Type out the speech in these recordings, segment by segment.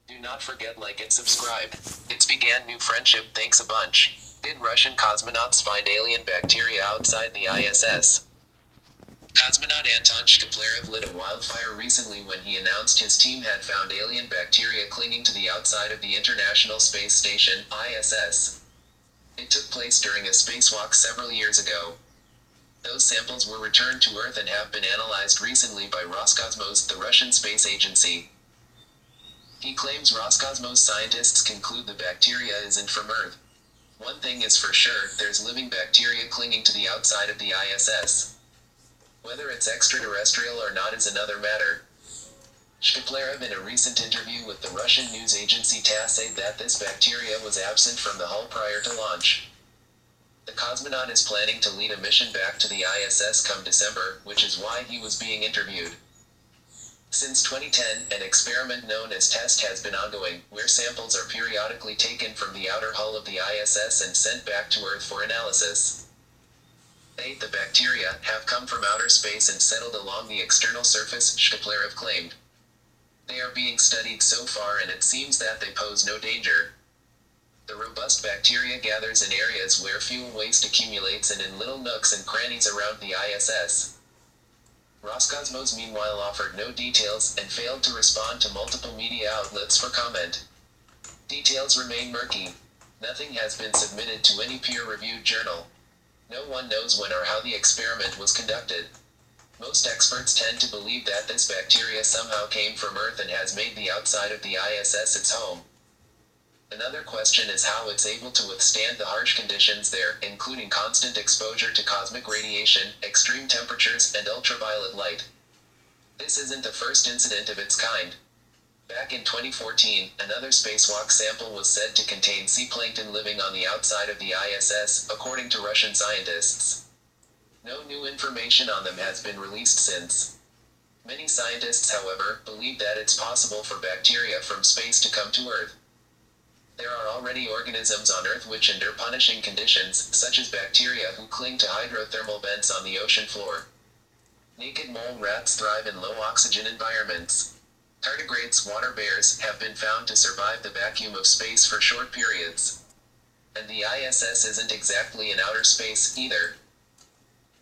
Do not forget like and subscribe. It's began new friendship thanks a bunch. Did Russian cosmonauts find alien bacteria outside the ISS? Cosmonaut Anton Shkaplerov lit a wildfire recently when he announced his team had found alien bacteria clinging to the outside of the International Space Station, ISS. It took place during a spacewalk several years ago. Those samples were returned to Earth and have been analyzed recently by Roscosmos, the Russian space agency. He claims Roscosmos scientists conclude the bacteria isn't from Earth. One thing is for sure, there's living bacteria clinging to the outside of the ISS. Whether it's extraterrestrial or not is another matter. Shkaplerov in a recent interview with the Russian news agency TASSaid that this bacteria was absent from the hull prior to launch. The cosmonaut is planning to lead a mission back to the ISS come December, which is why he was being interviewed. Since 2010, an experiment known as TASSaid has been ongoing, where samples are periodically taken from the outer hull of the ISS and sent back to Earth for analysis. The bacteria have come from outer space and settled along the external surface, Shkaplerov claimed. They are being studied so far and it seems that they pose no danger. The robust bacteria gathers in areas where fuel waste accumulates and in little nooks and crannies around the ISS. Roscosmos meanwhile offered no details and failed to respond to multiple media outlets for comment. Details remain murky. Nothing has been submitted to any peer-reviewed journal. No one knows when or how the experiment was conducted. Most experts tend to believe that this bacteria somehow came from Earth and has made the outside of the ISS its home. Another question is how it's able to withstand the harsh conditions there, including constant exposure to cosmic radiation, extreme temperatures, and ultraviolet light. This isn't the first incident of its kind. Back in 2014, another spacewalk sample was said to contain sea plankton living on the outside of the ISS, according to Russian scientists. No new information on them has been released since. Many scientists, however, believe that it's possible for bacteria from space to come to Earth. There are already organisms on Earth which endure punishing conditions, such as bacteria who cling to hydrothermal vents on the ocean floor. Naked mole rats thrive in low oxygen environments. Tardigrades, water bears, have been found to survive the vacuum of space for short periods. And the ISS isn't exactly in outer space, either.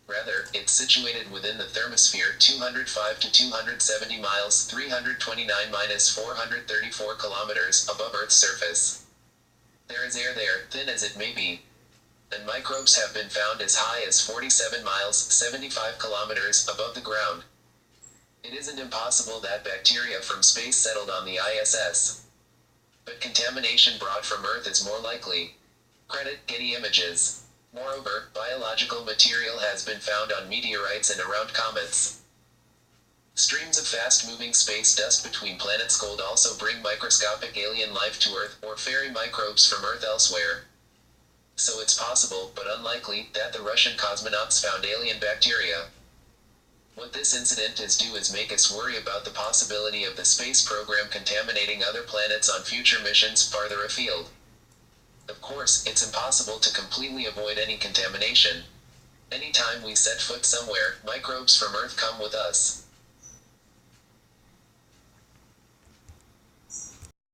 Rather, it's situated within the thermosphere 205 to 270 miles 329-434 kilometers above Earth's surface. There is air there, thin as it may be. And microbes have been found as high as 47 miles 75 kilometers above the ground. It isn't impossible that bacteria from space settled on the ISS. But contamination brought from Earth is more likely. Credit Getty Images. Moreover, biological material has been found on meteorites and around comets. Streams of fast-moving space dust between planets could also bring microscopic alien life to Earth, or ferry microbes from Earth elsewhere. So it's possible, but unlikely, that the Russian cosmonauts found alien bacteria. What this incident is due is make us worry about the possibility of the space program contaminating other planets on future missions farther afield. Of course, it's impossible to completely avoid any contamination. Anytime we set foot somewhere, microbes from Earth come with us.